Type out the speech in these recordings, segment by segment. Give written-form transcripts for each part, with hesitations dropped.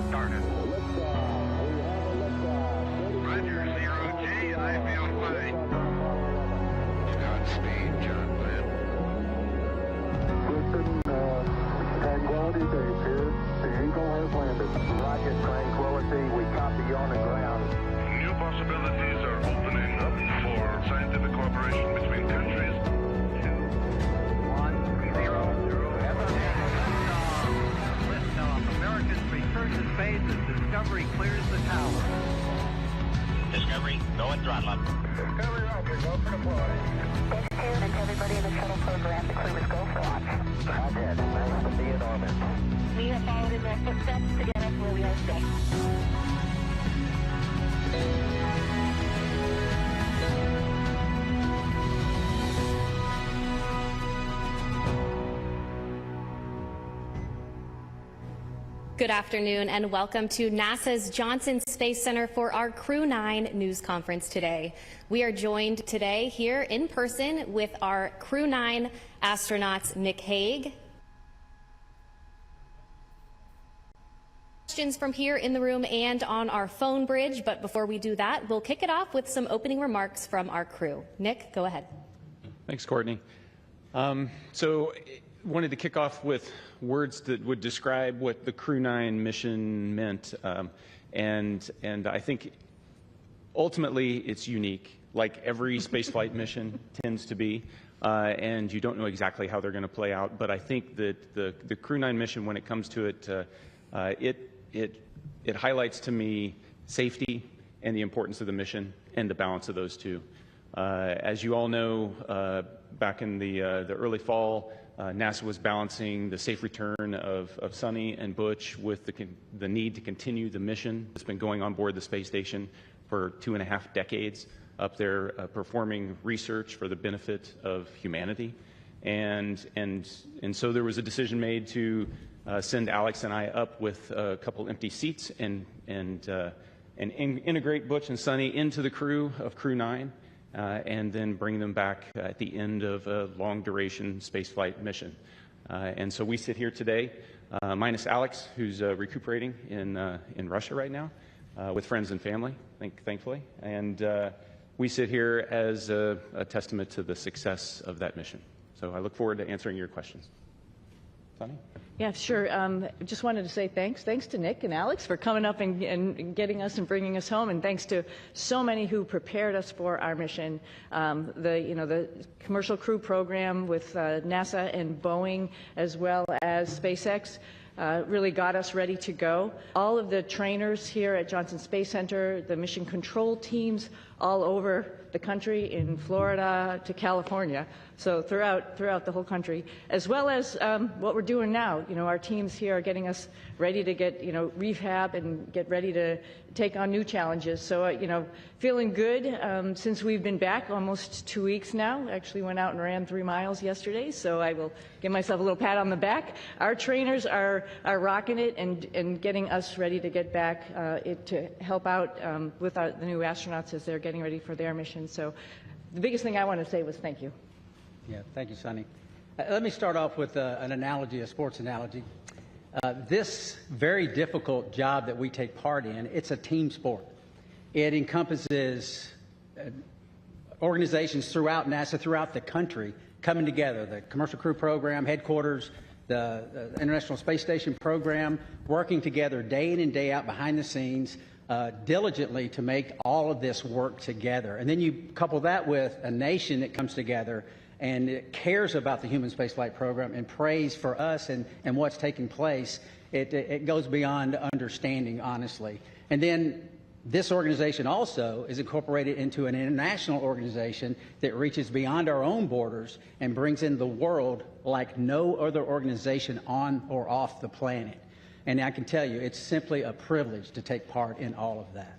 started. Roger, 0G, I feel fine. Godspeed, John Glenn. Houston, Tranquility Base here. The Eagle has landed. Roger, Tranquility. We copy you on the ground. New possibilities are opening up for scientific cooperation between countries. 2, 1, 0, 0. Liftoff. Americans return to space as Discovery clears the tower. Discovery, go and throttle up. Discovery, Roger. Go for deploy. And to everybody in the shuttle program, the crew is go for launch. Roger. Nice to be in orbit. We have followed in their footsteps to get us where we are today. Good afternoon and welcome to NASA's Johnson Space Center for our Crew 9 news conference today. We are joined today here in person with our Crew 9 astronauts, Nick Hague. Questions from here in the room and on our phone bridge, but before we do that, we'll kick it off with some opening remarks from our crew. Nick, go ahead. Thanks, Courtney. Wanted to kick off with words that would describe what the Crew 9 mission meant, and I think ultimately it's unique, like every spaceflight mission tends to be, and you don't know exactly how they're going to play out. But I think that the Crew 9 mission, when it comes to it, it highlights to me safety and the importance of the mission and the balance of those two. As you all know, back in the early fall, NASA was balancing the safe return of Sonny and Butch with the need to continue the mission that's been going on board the space station for 2.5 decades, up there performing research for the benefit of humanity. And so there was a decision made to send Alex and I up with a couple empty seats and integrate Butch and Sonny into the crew of Crew 9. And then bring them back at the end of a long-duration spaceflight mission. And so we sit here today, minus Alex, who's recuperating in Russia right now, with friends and family, thankfully. And we sit here as a testament to the success of that mission. So I look forward to answering your questions. Sonny? Yeah, sure. Just wanted to say thanks. Thanks to Nick and Alex for coming up and getting us and bringing us home, and thanks to so many who prepared us for our mission. The commercial crew program with NASA and Boeing, as well as SpaceX, really got us ready to go. All of the trainers here at Johnson Space Center, the mission control teams all over the country, in Florida to California, so throughout the whole country, as well as what we're doing now. Our teams here are getting us ready to get rehab and get ready to take on new challenges. So feeling good since we've been back almost 2 weeks now. Actually went out and ran 3 miles yesterday, so I will give myself a little pat on the back. Our trainers are rocking it and getting us ready to get back to help out with the new astronauts as they're getting ready for their mission. So the biggest thing I want to say was thank you. Yeah, thank you, Sonny. Let me start off with an analogy, a sports analogy. This very difficult job that we take part in, it's a team sport. It encompasses organizations throughout NASA, throughout the country, coming together. The Commercial Crew Program, headquarters, the International Space Station program, working together day in and day out behind the scenes, diligently to make all of this work together. And then you couple that with a nation that comes together and it cares about the human spaceflight program and prays for us and what's taking place. It goes beyond understanding, honestly. And then this organization also is incorporated into an international organization that reaches beyond our own borders and brings in the world like no other organization on or off the planet. And I can tell you, it's simply a privilege to take part in all of that.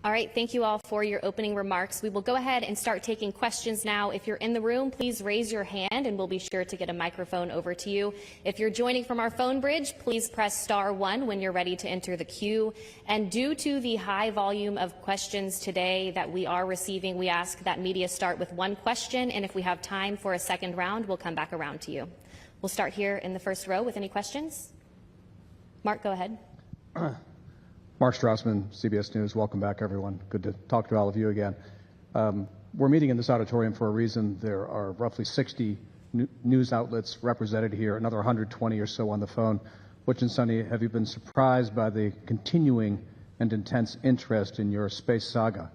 All right, thank you all for your opening remarks. We will go ahead and start taking questions now. If you're in the room, please raise your hand and we'll be sure to get a microphone over to you. If you're joining from our phone bridge, please press *1 when you're ready to enter the queue. And due to the high volume of questions today that we are receiving, we ask that media start with one question, and if we have time for a second round, we'll come back around to you. We'll start here in the first row with any questions. Mark, go ahead. Mark Strassman, CBS News. Welcome back, everyone. Good to talk to all of you again. We're meeting in this auditorium for a reason. There are roughly 60 news outlets represented here, another 120 or so on the phone. Butch and Sonny, have you been surprised by the continuing and intense interest in your space saga?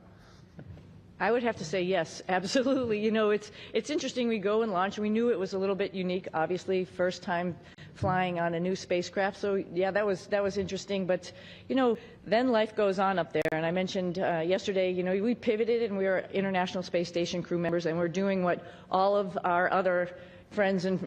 I would have to say yes, absolutely. You know, it's interesting. We go and launch. We knew it was a little bit unique, obviously, first time flying on a new spacecraft. So yeah, that was interesting. But you know, then life goes on up there. And I mentioned yesterday, you know, we pivoted and we were International Space Station crew members, and we're doing what all of our other friends in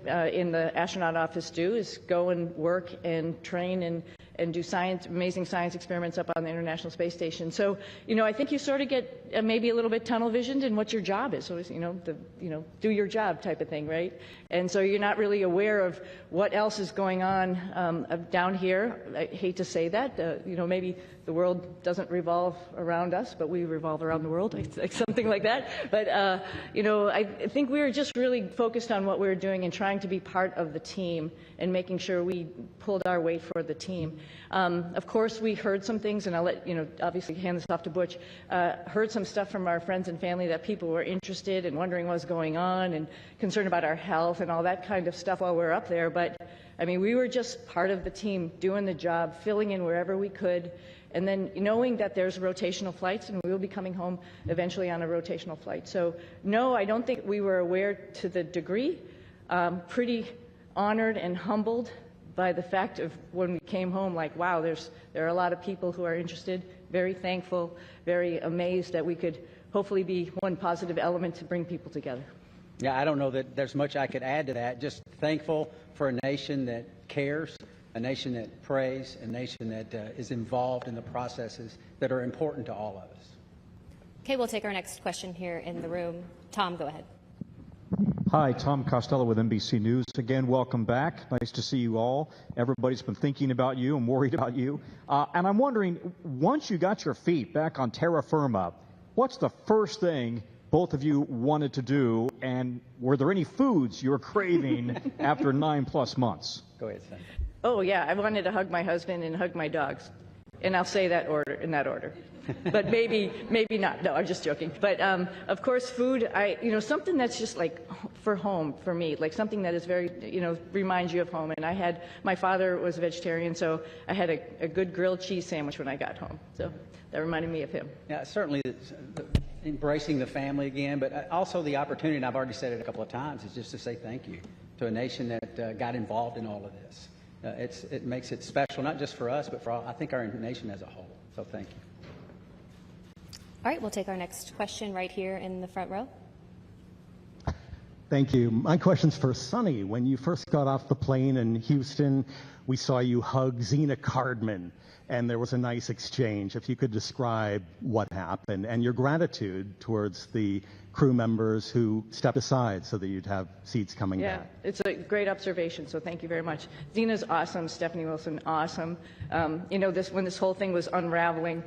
the astronaut office do, is go and work and train and do amazing science experiments up on the International Space Station. So, you know, I think you sort of get maybe a little bit tunnel visioned in what your job is. So, it's, you know, do your job type of thing, right? And so you're not really aware of what else is going on down here. I hate to say that. You know, maybe the world doesn't revolve around us, but we revolve around the world, like something like that. But, you know, I think we were just really focused on what we were doing and trying to be part of the team and making sure we pulled our weight for the team. Of course, we heard some things, and I'll let, you know, obviously hand this off to Butch, heard some stuff from our friends and family that people were interested and wondering what was going on and concerned about our health and all that kind of stuff while we were up there. But, I mean, we were just part of the team doing the job, filling in wherever we could, and then knowing that there's rotational flights and we will be coming home eventually on a rotational flight. So, no, I don't think we were aware to the degree. Pretty honored and humbled by the fact of when we came home, like, wow, there are a lot of people who are interested, very thankful, very amazed that we could hopefully be one positive element to bring people together. Yeah, I don't know that there's much I could add to that. Just thankful for a nation that cares, a nation that prays, a nation that is involved in the processes that are important to all of us. Okay, we'll take our next question here in the room. Tom, go ahead. Hi, Tom Costello with NBC News. Again, welcome back. Nice to see you all. Everybody's been thinking about you and worried about you. And I'm wondering, once you got your feet back on terra firma, what's the first thing both of you wanted to do? And were there any foods you were craving after 9+ months? Go ahead, Sam. Oh, yeah, I wanted to hug my husband and hug my dogs. And I'll say that in that order. But maybe not. No, I'm just joking. But of course, food, something that's just like for home for me, like something that is very, reminds you of home. And my father was a vegetarian, so I had a good grilled cheese sandwich when I got home. So that reminded me of him. Yeah, certainly embracing the family again, but also the opportunity, and I've already said it a couple of times, is just to say thank you to a nation that got involved in all of this. It makes it special, not just for us, but for I think our nation as a whole. So thank you. All right, we'll take our next question right here in the front row. Thank you. My question's for Sonny. When you first got off the plane in Houston, we saw you hug Zena Cardman, and there was a nice exchange. If you could describe what happened and your gratitude towards the crew members who stepped aside so that you'd have seats coming back. Yeah, it's a great observation, so thank you very much. Zena's awesome, Stephanie Wilson, awesome. When this whole thing was unraveling,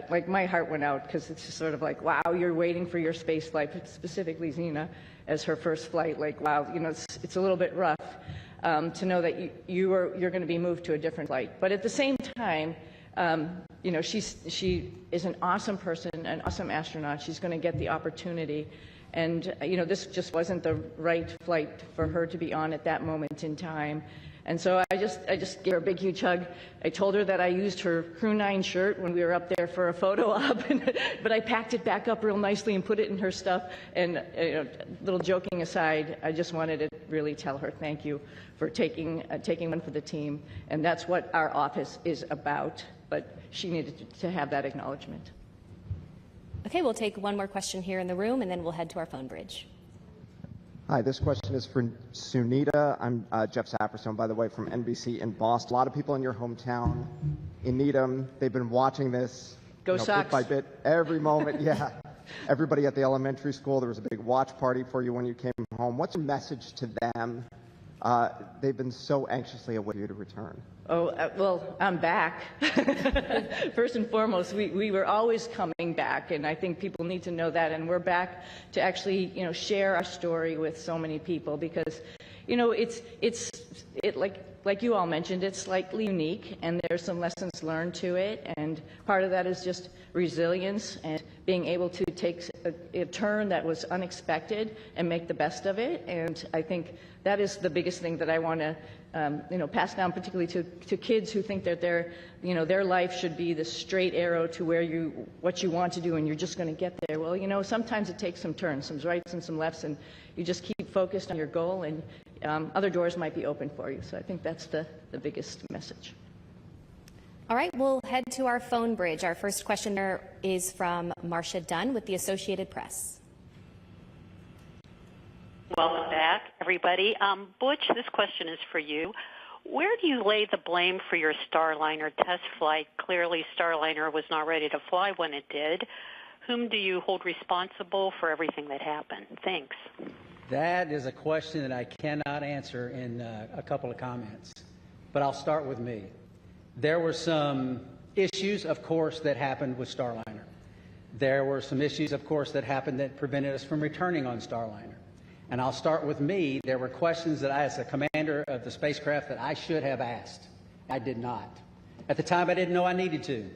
like my heart went out because it's just sort of like, wow, you're waiting for your space flight, specifically Zena as her first flight. Like, wow, it's a little bit rough to know that you're going to be moved to a different flight. But at the same time, she is an awesome person, an awesome astronaut. She's going to get the opportunity. And, this just wasn't the right flight for her to be on at that moment in time. And so I just gave her a big, huge hug. I told her that I used her Crew 9 shirt when we were up there for a photo op, but I packed it back up real nicely and put it in her stuff. And little joking aside, I just wanted to really tell her thank you for taking one for the team. And that's what our office is about. But she needed to have that acknowledgement. Okay, we'll take one more question here in the room, and then we'll head to our phone bridge. Hi, this question is for Sunita. I'm Jeff Saperstone, by the way, from NBC in Boston. A lot of people in your hometown, in Needham, they've been watching this Go Sox. bit by bit, every moment. Yeah, everybody at the elementary school, there was a big watch party for you when you came home. What's your message to them? They've been so anxiously awaiting you to return. Oh, well, I'm back. First and foremost, we were always coming back, and I think people need to know that. And we're back to actually, share our story with so many people because, it's like you all mentioned, it's slightly unique, and there's some lessons learned to it, and part of that is just resilience and being able to take a turn that was unexpected and make the best of it. And I think that is the biggest thing that I want to pass down, particularly to kids who think that their life should be the straight arrow to what you want to do, and you're just going to get there. Well, sometimes it takes some turns, some rights and some lefts, and you just keep focused on your goal, and other doors might be open for you. So I think that's the biggest message. All right, we'll head to our phone bridge. Our first questioner is from Marcia Dunn with the Associated Press. Welcome back, everybody. Butch, this question is for you. Where do you lay the blame for your Starliner test flight? Clearly, Starliner was not ready to fly when it did. Whom do you hold responsible for everything that happened? Thanks. That is a question that I cannot answer in a couple of comments, but I'll start with me. There were some issues, of course, that happened with Starliner. There were some issues, of course, that happened that prevented us from returning on Starliner. And I'll start with me. There were questions that I, as the commander of the spacecraft, that I should have asked. I did not. At the time, I didn't know I needed to.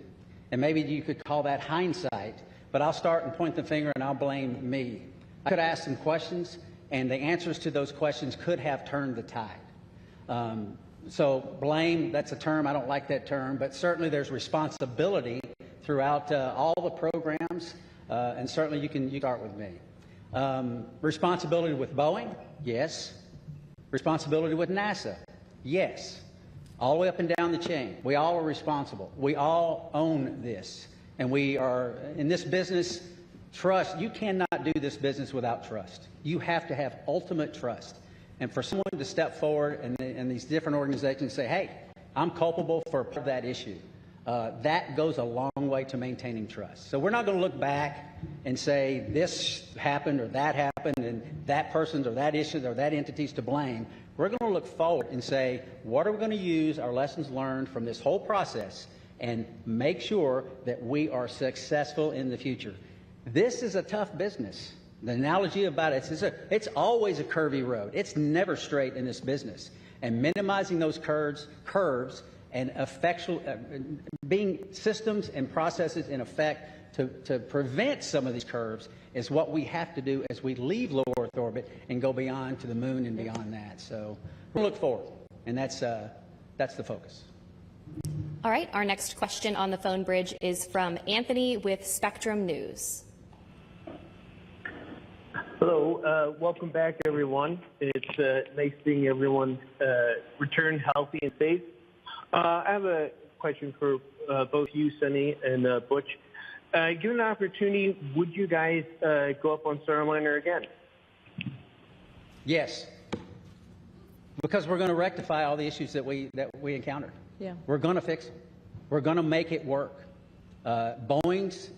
And maybe you could call that hindsight, but I'll start and point the finger and I'll blame me. I could ask some questions, and the answers to those questions could have turned the tide. So blame, that's a term, I don't like that term, but certainly there's responsibility throughout all the programs, and certainly you can start with me. Responsibility with Boeing? Yes. Responsibility with NASA? Yes. All the way up and down the chain. We all are responsible. We all own this. And we are, in this business, trust. You cannot do this business without trust. You have to have ultimate trust. And for someone to step forward and these different organizations say, hey, I'm culpable for part of that issue, that goes a long way to maintaining trust. So we're not going to look back and say this happened or that happened and that person's or that issue or that entity's to blame. We're going to look forward and say, what are we going to use our lessons learned from this whole process and make sure that we are successful in the future. This is a tough business. The analogy about it is it's always a curvy road. It's never straight in this business. And minimizing those curves and being systems and processes in effect to prevent some of these curves is what we have to do as we leave low Earth orbit and go beyond to the moon and beyond that. So we'll look forward, and that's the focus. All right, our next question on the phone bridge is from Anthony with Spectrum News. Hello, welcome back, everyone. It's nice seeing everyone return healthy and safe. I have a question for both you, Sunny, and Butch. Given an opportunity, would you guys go up on Starliner again? Yes, because we're going to rectify all the issues that we encountered. Yeah. We're going to fix them. We're going to make it work. Boeing's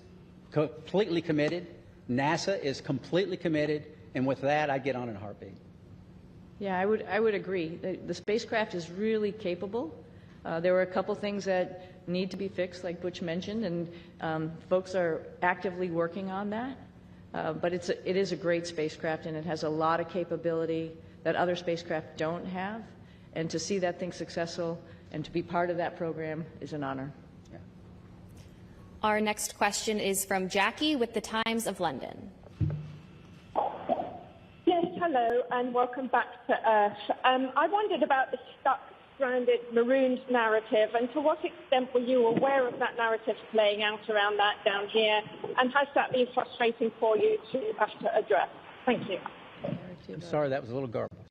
completely committed. NASA is completely committed, and with that, I get on in a heartbeat. Yeah, I would agree. The spacecraft is really capable. There were a couple things that need to be fixed, like Butch mentioned, and folks are actively working on that. But it is a great spacecraft, and it has a lot of capability that other spacecraft don't have. And to see that thing successful and to be part of that program is an honor. Yeah. Our next question is from Jackie with the Times of London. Yes, hello, and welcome back to Earth. I wondered about the stuck, stranded, marooned narrative, and to what extent were you aware of that narrative playing out around that down here, and has that been frustrating for you to have to address? Thank you. I'm sorry, that was a little garbled.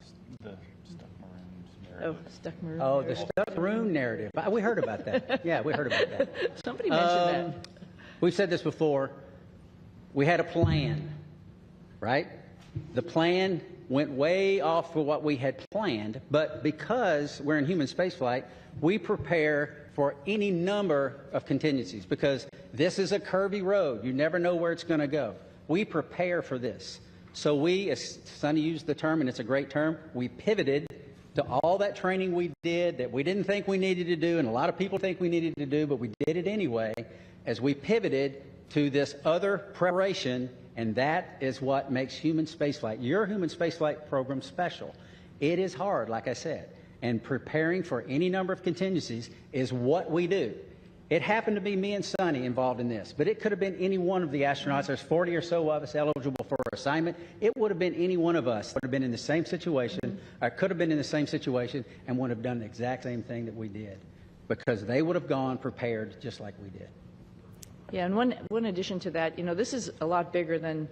Oh, stuck maroon. Oh, the stuck maroon narrative. We heard about that. Yeah, we heard about that. Somebody mentioned that. We've said this before. We had a plan, right? The plan went way off for what we had planned, but because we're in human spaceflight, we prepare for any number of contingencies because this is a curvy road. You never know where it's going to go. We prepare for this. So we, as Sonny used the term, and it's a great term, we pivoted to all that training we did that we didn't think we needed to do, and a lot of people think we needed to do, but we did it anyway, as we pivoted to this other preparation, and that is what makes human spaceflight, your human spaceflight program, special. It is hard, like I said. and preparing for any number of contingencies is what we do. It happened to be me and Sonny involved in this, but it could have been any one of the astronauts. There's 40 or so of us eligible for assignment. It would have been any one of us that would have been in the same situation, or could have been in the same situation, and would have done the exact same thing that we did, because they would have gone prepared just like we did. Yeah, and one addition to that, this is a lot bigger than,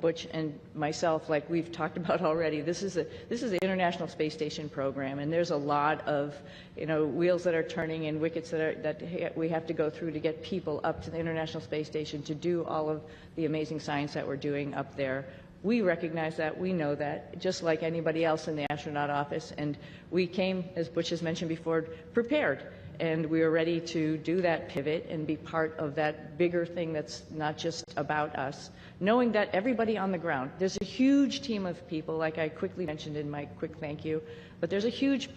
Butch and myself, like we've talked about already. This is the International Space Station program, and there's a lot of, wheels that are turning and wickets that we have to go through to get people up to the International Space Station to do all of the amazing science that we're doing up there. We recognize that, we know that, just like anybody else in the astronaut office, and we came, as Butch has mentioned before, prepared. And we are ready to do that pivot and be part of that bigger thing that's not just about us, knowing that everybody on the ground, there's a huge team of people, like I quickly mentioned in my quick thank you, but there's a huge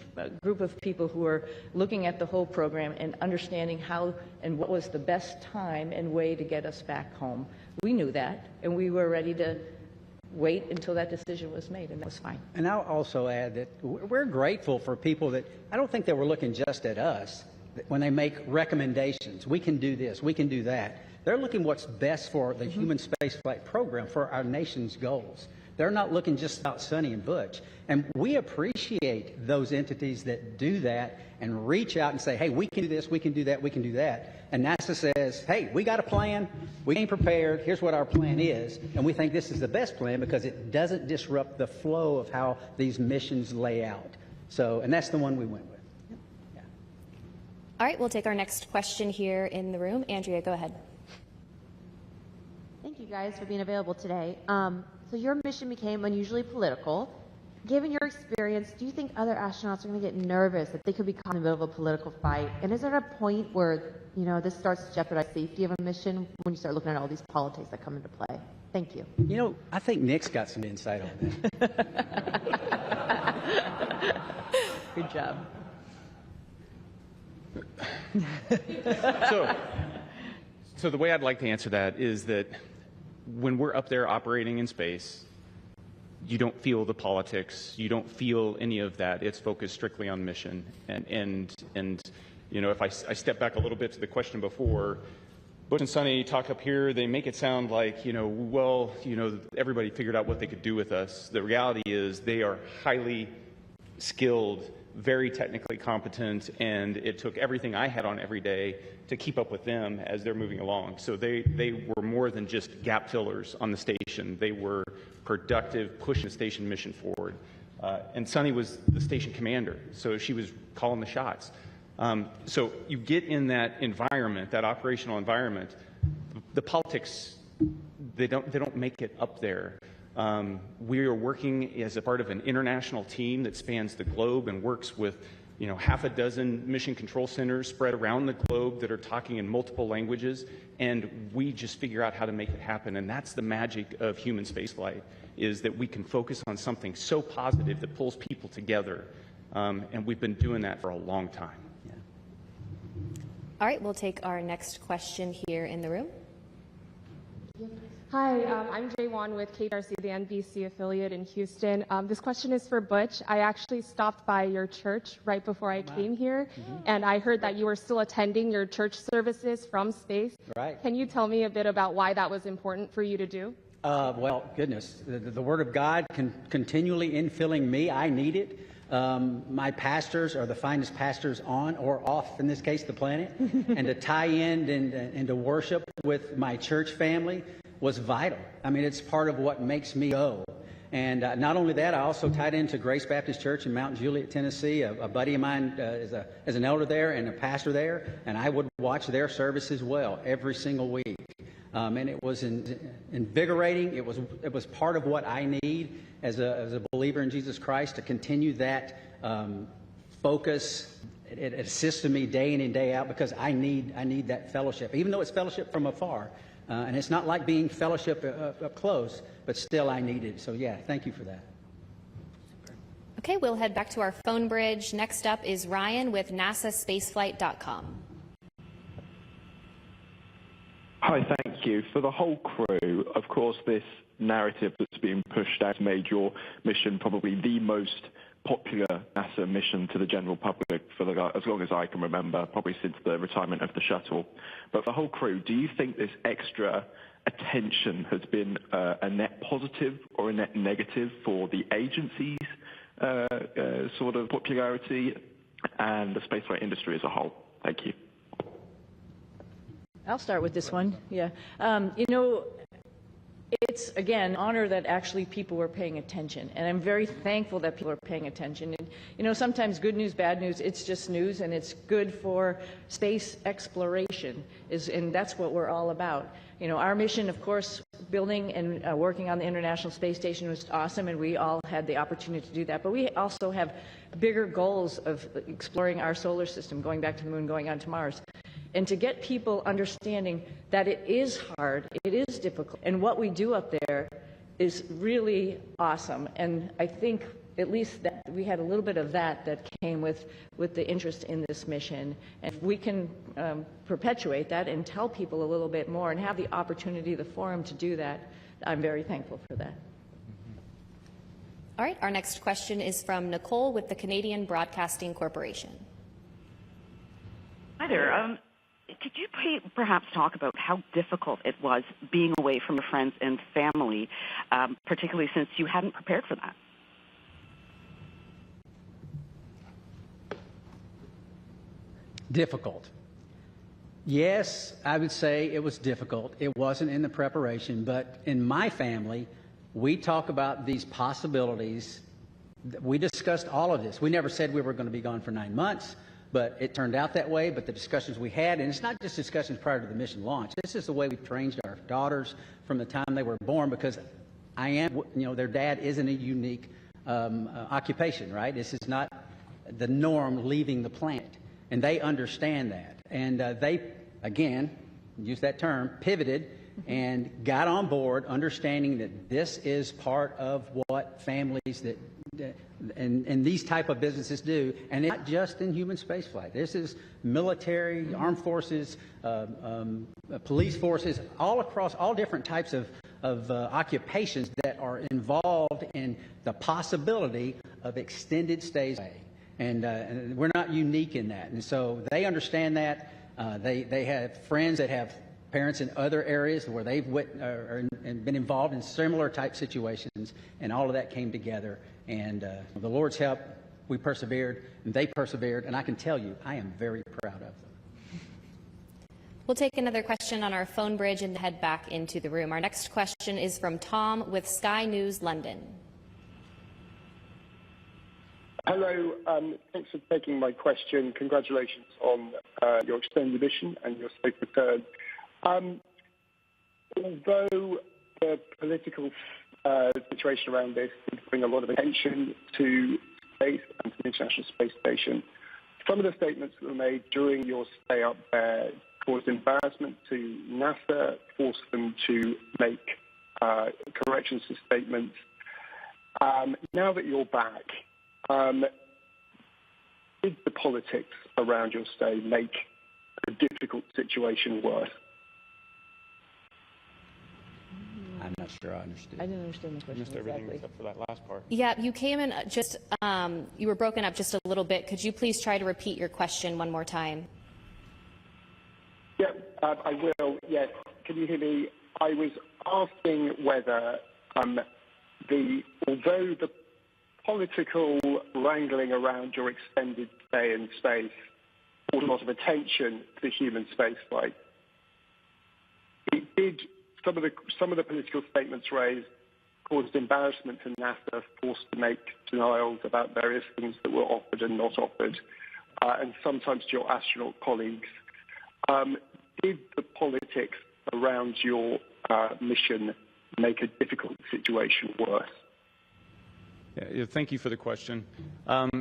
group of people who are looking at the whole program and understanding how and what was the best time and way to get us back home. We knew that, and we were ready to wait until that decision was made, and that was fine. And I'll also add that we're grateful for people that, I don't think they were looking just at us when they make recommendations. We can do this, we can do that. They're looking what's best for the human spaceflight program, for our nation's goals. They're not looking just about Sonny and Butch. And we appreciate those entities that do that and reach out and say, hey, we can do this, we can do that, we can do that. And NASA says, hey, we got a plan, we ain't prepared, here's what our plan is. And we think this is the best plan because it doesn't disrupt the flow of how these missions lay out. So, and that's the one we went with. Yeah. All right, we'll take our next question here in the room. Andrea, go ahead. Thank you guys for being available today. So your mission became unusually political. Given your experience, do you think other astronauts are going to get nervous that they could be caught in the middle of a political fight? And is there a point where, this starts to jeopardize safety of a mission when you start looking at all these politics that come into play? Thank you. I think Nick's got some insight on that. Good job. So the way I'd like to answer that is that when we're up there operating in space, you don't feel the politics, you don't feel any of that. It's focused strictly on mission. And if I step back a little bit to the question before, Butch and Sonny talk up here, they make it sound like, everybody figured out what they could do with us. The reality is they are highly skilled, very technically competent, and it took everything I had on every day to keep up with them as they're moving along. So they were more than just gap fillers on the station. They were productive, pushing the station mission forward. And Sonny was the station commander, so she was calling the shots. So you get in that environment, that operational environment, the politics, they don't make it up there. We are working as a part of an international team that spans the globe and works with half a dozen mission control centers spread around the globe that are talking in multiple languages, and we just figure out how to make it happen. And that's the magic of human spaceflight, is that we can focus on something so positive that pulls people together, and we've been doing that for a long time. Yeah. All right, we'll take our next question here in the room. Hi, I'm Jay Wan with KRC, the NBC affiliate in Houston. This question is for Butch. I actually stopped by your church right before I came here, and I heard that you were still attending your church services from space. Right. Can you tell me a bit about why that was important for you to do? Well, goodness, the Word of God continually infilling me. I need it. My pastors are the finest pastors on or off, in this case, the planet. And to tie in and to worship with my church family was vital. I mean, it's part of what makes me go. And not only that, I also tied into Grace Baptist Church in Mount Juliet, Tennessee. A buddy of mine is an elder there and a pastor there, and I would watch their service as well every single week. And it was invigorating. It was part of what I need as a believer in Jesus Christ, to continue that focus. It assisted me day in and day out, because I need that fellowship, even though it's fellowship from afar. And it's not like being fellowship up close, but still I need it. So yeah, thank you for that. Okay, we'll head back to our phone bridge. Next up is Ryan with NASAspaceflight.com. Hi, Hi, thank you. For the whole crew, of course, this narrative that's being pushed out made your mission probably the most popular NASA mission to the general public for as long as I can remember, probably since the retirement of the shuttle. But for the whole crew, do you think this extra attention has been a net positive or a net negative for the agency's sort of popularity and the spaceflight industry as a whole? Thank you. I'll start with this one. Yeah. It's, again, an honor that actually people were paying attention. And I'm very thankful that people are paying attention. And, sometimes good news, bad news, it's just news, and it's good for space exploration, and that's what we're all about. Our mission, of course, building and working on the International Space Station was awesome, and we all had the opportunity to do that. But we also have bigger goals of exploring our solar system, going back to the moon, going on to Mars. And to get people understanding that it is hard, it is difficult, and what we do up there is really awesome. And I think at least that we had a little bit of that came with the interest in this mission. And if we can perpetuate that and tell people a little bit more and have the opportunity, the forum to do that, I'm very thankful for that. All right, our next question is from Nicole with the Canadian Broadcasting Corporation. Hi there. Could you perhaps talk about how difficult it was being away from your friends and family, particularly since you hadn't prepared for that? Difficult. Yes, I would say it was difficult. It wasn't in the preparation, but in my family, we talk about these possibilities. We discussed all of this. We never said we were going to be gone for 9 months. But it turned out that way. But the discussions we had, and it's not just discussions prior to the mission launch. This is the way we've trained our daughters from the time they were born, because their dad isn't a unique occupation, right? This is not the norm leaving the planet. And they understand that. And they, again, use that term, pivoted and got on board, understanding that this is part of what families and these type of businesses do, and it's not just in human spaceflight. This is military, armed forces, police forces, all across all different types of occupations that are involved in the possibility of extended stays away. And we're not unique in that. And so they understand that. They have friends that have parents in other areas where they've been involved in similar type situations, and all of that came together. And the Lord's help, we persevered, and they persevered, and I can tell you, I am very proud of them. We'll take another question on our phone bridge and head back into the room. Our next question is from Tom with Sky News London. Hello, thanks for taking my question. Congratulations on your extended mission and your safe return. Although the political situation around this did bring a lot of attention to space and to the International Space Station, some of the statements that were made during your stay up there caused embarrassment to NASA, forced them to make corrections to statements. Now that you're back, did the politics around your stay make a difficult situation worse? I'm not sure I understood. I didn't understand the question. Missed everything except for that last part. Yeah, you came in you were broken up just a little bit. Could you please try to repeat your question one more time? Yeah, I will. Yes. Can you hear me? I was asking whether although the political wrangling around your extended stay in space brought a lot of attention to human spaceflight, it did. Some of the political statements raised caused embarrassment to NASA, forced to make denials about various things that were offered and not offered, and sometimes to your astronaut colleagues. Did the politics around your mission make a difficult situation worse? Yeah, thank you for the question. I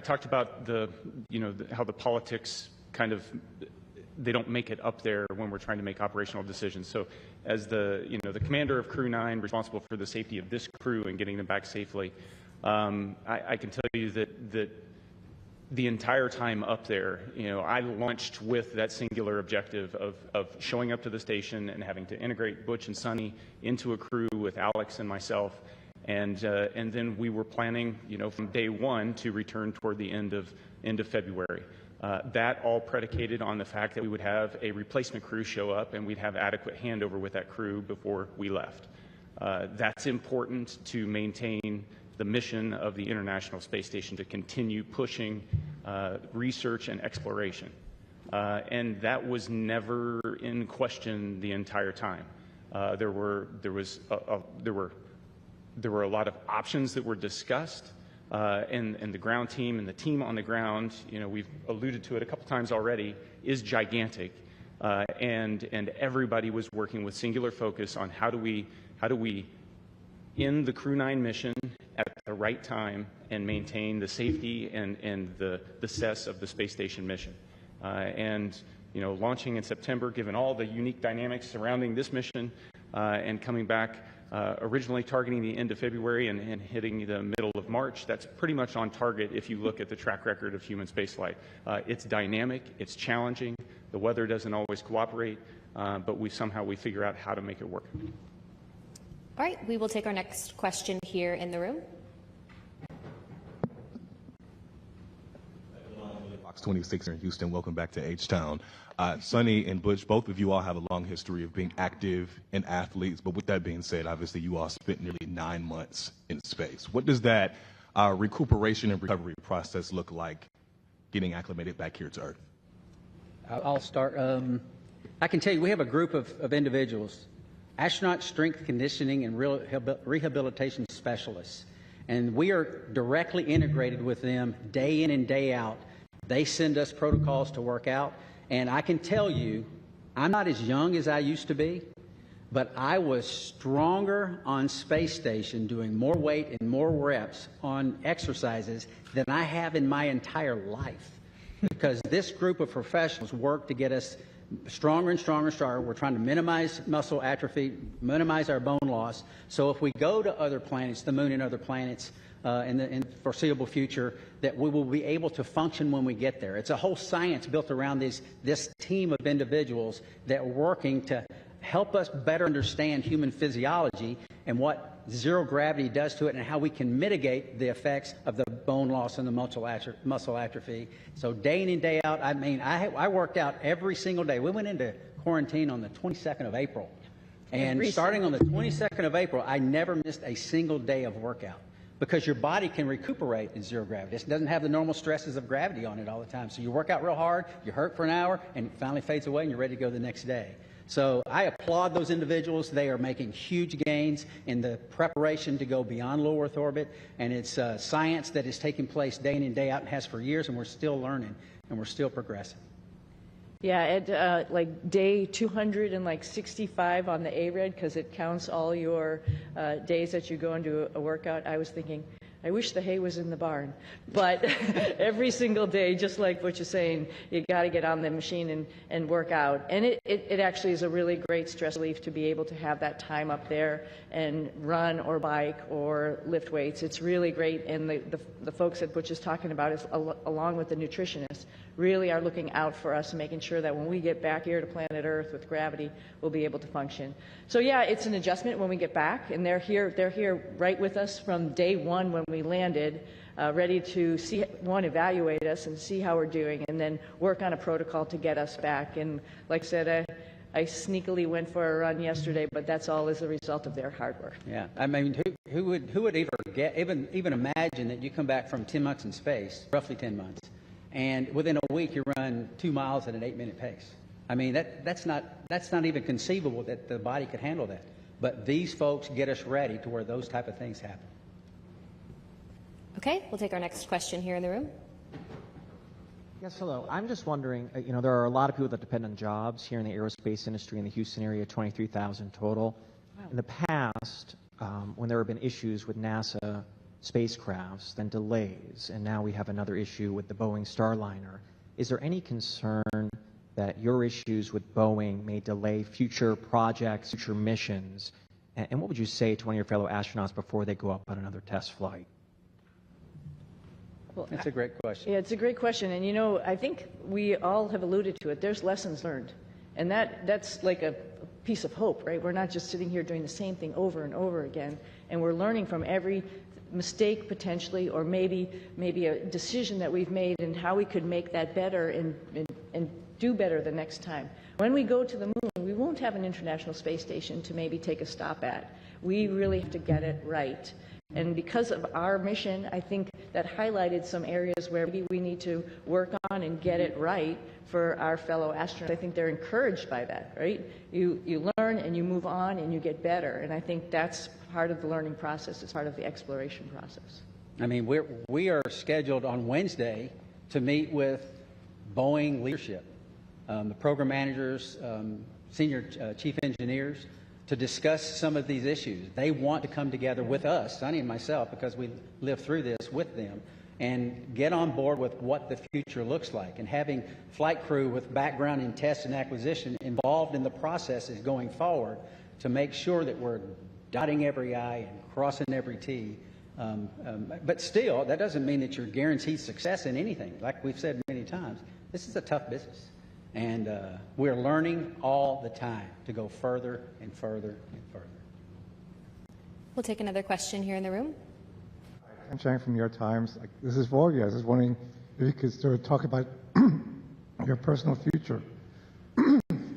talked about how the politics kind of, they don't make it up there when we're trying to make operational decisions. So as the commander of Crew 9, responsible for the safety of this crew and getting them back safely, I can tell you that the entire time up there, I launched with that singular objective of showing up to the station and having to integrate Butch and Sonny into a crew with Alex and myself. And then we were planning, from day one to return toward the end of February. That all predicated on the fact that we would have a replacement crew show up and we'd have adequate handover with that crew before we left. That's important to maintain the mission of the International Space Station, to continue pushing research and exploration. And that was never in question the entire time. There were a lot of options that were discussed, and the ground team and the team on the ground, we've alluded to it a couple times already, is gigantic, and everybody was working with singular focus on how do we end the Crew 9 mission at the right time and maintain the safety and the success of the space station mission. Launching in September, given all the unique dynamics surrounding this mission, and coming back originally targeting the end of February and hitting the middle of March, that's pretty much on target if you look at the track record of human spaceflight. It's dynamic, it's challenging, the weather doesn't always cooperate, but we figure out how to make it work. All right, we will take our next question here in the room. Box 26 in Houston, welcome back to H-Town. Sonny and Butch, both of you all have a long history of being active and athletes, but with that being said, obviously you all spent nearly 9 months in space. What does that recuperation and recovery process look like getting acclimated back here to Earth? I'll start. I can tell you we have a group of individuals, astronaut strength conditioning and rehabilitation specialists, and we are directly integrated with them day in and day out. They send us protocols to work out, and I can tell you, I'm not as young as I used to be, but I was stronger on space station doing more weight and more reps on exercises than I have in my entire life, because this group of professionals work to get us stronger and stronger and stronger. We're trying to minimize muscle atrophy, minimize our bone loss. So if we go to other planets, the moon and other planets, in the foreseeable future, that we will be able to function when we get there. It's a whole science built around this team of individuals that are working to help us better understand human physiology and what zero gravity does to it and how we can mitigate the effects of the bone loss and the muscle atrophy. So day in and day out, I worked out every single day. We went into quarantine on the 22nd of April. And starting on the 22nd of April, I never missed a single day of workout, because your body can recuperate in zero gravity. It doesn't have the normal stresses of gravity on it all the time. So you work out real hard, you hurt for an hour, and it finally fades away and you're ready to go the next day. So I applaud those individuals. They are making huge gains in the preparation to go beyond low Earth orbit, and it's science that is taking place day in and day out and has for years, and we're still learning and we're still progressing. Yeah, at like day 265 on the ARED, because it counts all your days that you go into a workout, I was thinking, I wish the hay was in the barn. But every single day, just like what you're saying, you got to get on the machine and work out. And it actually is a really great stress relief to be able to have that time up there and run or bike or lift weights. It's really great. And the folks that Butch is talking about, is, along with the nutritionists, really are looking out for us and making sure that when we get back here to planet Earth with gravity, we'll be able to function. So yeah, it's an adjustment when we get back, and they're here right with us from day one when we landed, ready to evaluate us and see how we're doing, and then work on a protocol to get us back. And like I said, I sneakily went for a run yesterday, but that's all as a result of their hard work. Yeah, I mean, who would even imagine that you come back from 10 months in space, roughly 10 months, and within a week you run 2 miles at an 8-minute pace? I mean, that's not even conceivable that the body could handle that. But these folks get us ready to where those type of things happen. Okay, we'll take our next question here in the room. Yes, hello. I'm just wondering, there are a lot of people that depend on jobs here in the aerospace industry in the Houston area, 23,000 total. Wow. In the past, when there have been issues with NASA spacecrafts, then delays, and now we have another issue with the Boeing Starliner, is there any concern that your issues with Boeing may delay future projects, future missions? And what would you say to one of your fellow astronauts before they go up on another test flight? Well, That's a great question. Yeah, it's a great question. And, you know, I think we all have alluded to it. There's lessons learned. And that's like a piece of hope, right? We're not just sitting here doing the same thing over and over again. And we're learning from every mistake potentially, or maybe a decision that we've made and how we could make that better and do better the next time. When we go to the moon, we won't have an International Space Station to maybe take a stop at. We really have to get it right. And because of our mission, I think that highlighted some areas where maybe we need to work on and get it right for our fellow astronauts. I think they're encouraged by that, right? You learn and you move on and you get better. And I think that's part of the learning process. It's part of the exploration process. I mean, we are scheduled on Wednesday to meet with Boeing leadership, the program managers, senior chief engineers, to discuss some of these issues. They want to come together with us, Sonny and myself, because we lived through this with them, and get on board with what the future looks like. And having flight crew with background in test and acquisition involved in the processes going forward to make sure that we're dotting every I and crossing every T. But still, that doesn't mean that you're guaranteed success in anything. Like we've said many times, this is a tough business. And we're learning all the time to go further and further and further. We'll take another question here in the room. I'm Chang from New York Times. This is for you. I was just wondering if you could sort of talk about your personal future.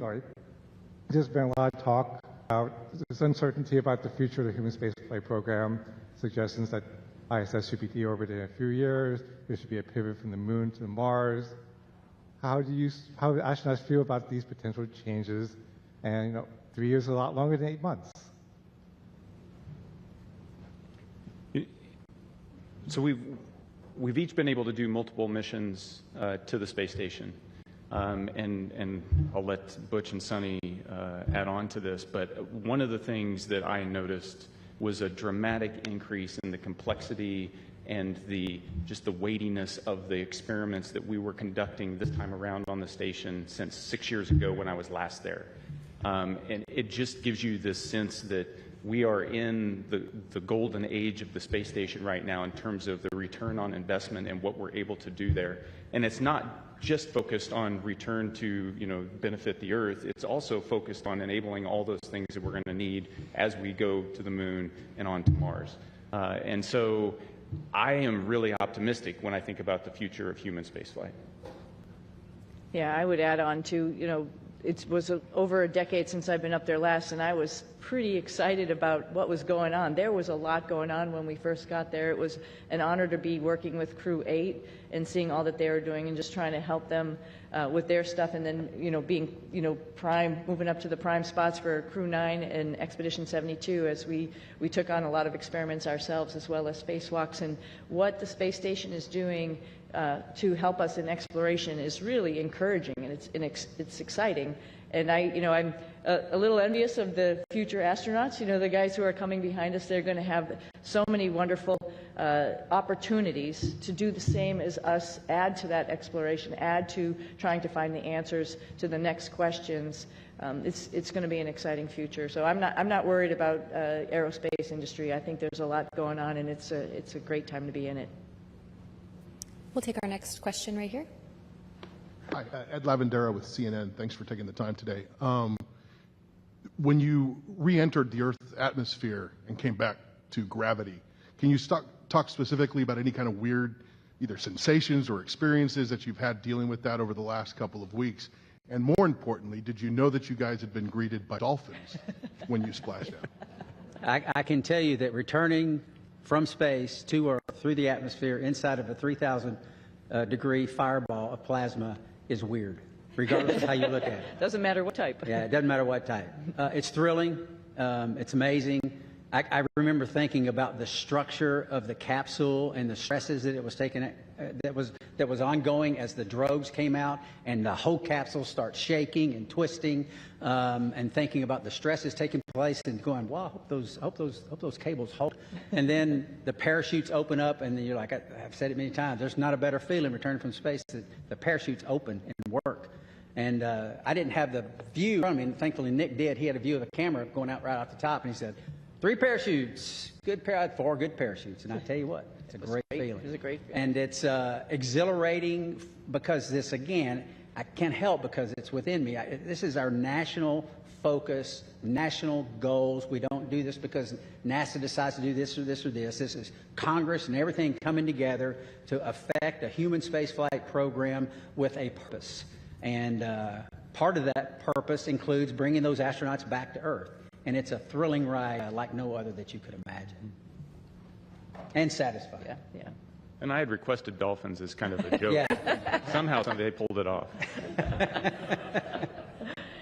Sorry. There's been a lot of talk about this uncertainty about the future of the human spaceflight program, suggestions that ISS should be deorbited in a few years, there should be a pivot from the moon to Mars. How do astronauts feel about these potential changes? And, you know, 3 years is a lot longer than 8 months. So we've each been able to do multiple missions to the space station, and I'll let Butch and Sonny add on to this. But one of the things that I noticed was a dramatic increase in the complexity and just the weightiness of the experiments that we were conducting this time around on the station since 6 years ago when I was last there. And it just gives you this sense that we are in the golden age of the space station right now in terms of the return on investment and what we're able to do there. And it's not just focused on return to, you know, benefit the Earth. It's also focused on enabling all those things that we're going to need as we go to the moon and on to Mars. And so I am really optimistic when I think about the future of human spaceflight. Yeah, I would add on to, you know, it was over a decade since I've been up there last, and I was pretty excited about what was going on. There was a lot going on when we first got there. It was an honor to be working with Crew 8 and seeing all that they were doing and just trying to help them with their stuff, and then, you know, being, you know, moving up to the prime spots for Crew 9 and Expedition 72 as we took on a lot of experiments ourselves as well as spacewalks. And what the space station is doing to help us in exploration is really encouraging, and it's exciting. And I'm a little envious of the future astronauts. You know, the guys who are coming behind us, they're going to have so many wonderful opportunities to do the same as us, add to that exploration, add to trying to find the answers to the next questions. It's going to be an exciting future. So I'm not worried about aerospace industry. I think there's a lot going on, and it's a great time to be in it. We'll take our next question right here. Hi, Ed Lavandera with CNN. Thanks for taking the time today. When you re-entered the Earth's atmosphere and came back to gravity, can you talk specifically about any kind of weird either sensations or experiences that you've had dealing with that over the last couple of weeks? And more importantly, did you know that you guys had been greeted by dolphins when you splashed out? I can tell you that returning from space to Earth through the atmosphere inside of a 3,000 degree fireball of plasma is weird, regardless of how you look at it. Doesn't matter what type. Yeah, it doesn't matter what type. It's thrilling. It's amazing. I remember thinking about the structure of the capsule and the stresses that it was taking, that was ongoing as the drogues came out, and the whole capsule starts shaking and twisting, and thinking about the stresses taking place, and going, "Wow, I hope those cables hold." And then the parachutes open up, and then you're like, I've said it many times, there's not a better feeling returning from space than the parachutes open and work. And I didn't have the view. I mean, thankfully Nick did. He had a view of the camera going out right off the top, and he said, 3 parachutes. I had 4 good parachutes, and I tell you what, it's a great feeling. It was a great feeling. And it's exhilarating because this, again, I can't help because it's within me. This is our national focus, national goals. We don't do this because NASA decides to do this or this or this. This is Congress and everything coming together to affect a human spaceflight program with a purpose. And part of that purpose includes bringing those astronauts back to Earth. And it's a thrilling ride like no other that you could imagine. And satisfying. Yeah, yeah. And I had requested dolphins as kind of a joke. Yeah. Somehow they pulled it off.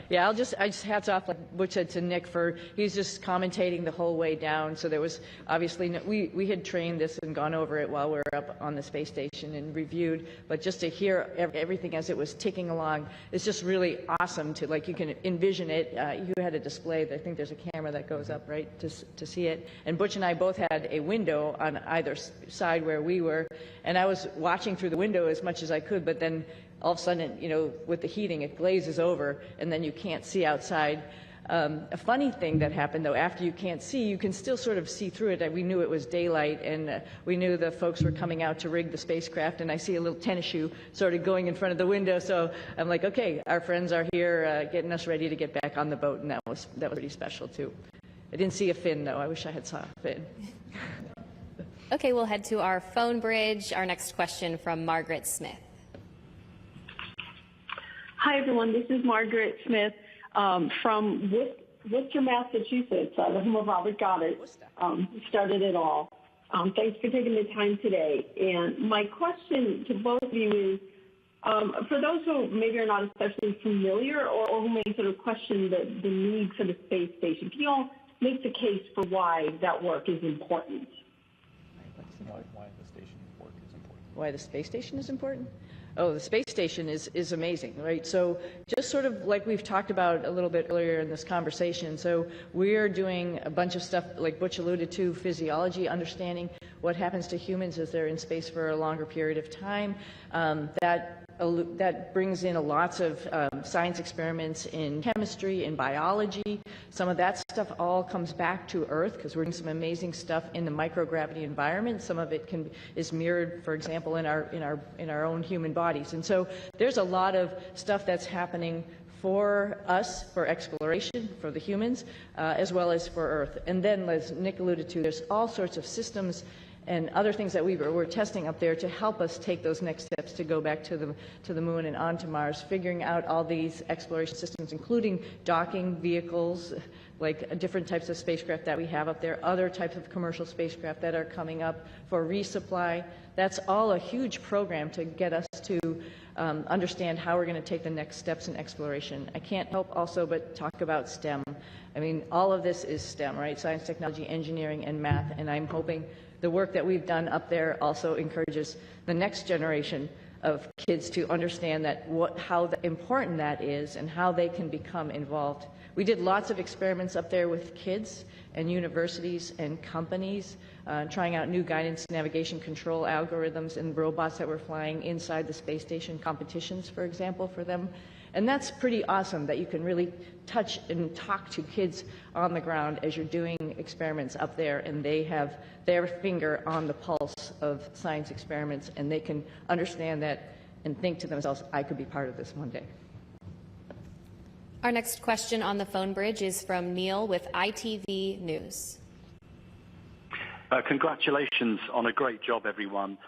Yeah, I just hats off, like Butch said, to Nick for, he's just commentating the whole way down. So there was obviously, we had trained this and gone over it while we were up on the space station and reviewed, but just to hear everything as it was ticking along, it's just really awesome to, like, you can envision it. You had a display, I think there's a camera that goes up, right, to see it. And Butch and I both had a window on either side where we were, and I was watching through the window as much as I could, but then all of a sudden, you know, with the heating, it glazes over, and then you can't see outside. A funny thing that happened, though, after you can't see, you can still sort of see through it. We knew it was daylight, and we knew the folks were coming out to rig the spacecraft, and I see a little tennis shoe sort of going in front of the window, so I'm like, okay, our friends are here getting us ready to get back on the boat, and that was pretty special, too. I didn't see a fin, though. I wish I had saw a fin. Okay, we'll head to our phone bridge. Our next question from Margaret Smith. Hi, everyone. This is Margaret Smith from Worcester, Massachusetts, the home of Robert Goddard. Started it all. Thanks for taking the time today. And my question to both of you is, for those who maybe are not especially familiar or who may sort of question the need for the space station, can you all make the case for why that work is important? Why the station work is important? Why the space station is important? Oh, the space station is amazing, right? So just sort of like we've talked about a little bit earlier in this conversation, so we're doing a bunch of stuff, like Butch alluded to, physiology, understanding what happens to humans as they're in space for a longer period of time. That brings in lots of science experiments in chemistry, in biology. Some of that stuff all comes back to Earth because we're doing some amazing stuff in the microgravity environment. Some of it is mirrored, for example, in our own human bodies. And so there's a lot of stuff that's happening for us, for exploration, for the humans, as well as for Earth. And then, as Nick alluded to, there's all sorts of systems and other things that we're testing up there to help us take those next steps to go back to the moon and onto Mars, figuring out all these exploration systems, including docking vehicles, like different types of spacecraft that we have up there, other types of commercial spacecraft that are coming up for resupply. That's all a huge program to get us to understand how we're going to take the next steps in exploration. I can't help also but talk about STEM. I mean, all of this is STEM, right? Science, technology, engineering, and math, and I'm hoping the work that we've done up there also encourages the next generation of kids to understand that how important that is and how they can become involved. We did lots of experiments up there with kids and universities and companies, trying out new guidance, navigation, control algorithms and robots that were flying inside the space station, competitions, for example, for them. And that's pretty awesome that you can really touch and talk to kids on the ground as you're doing experiments up there, and they have their finger on the pulse of science experiments, and they can understand that and think to themselves, I could be part of this one day. Our next question on the phone bridge is from Neil with ITV News. Congratulations on a great job, everyone.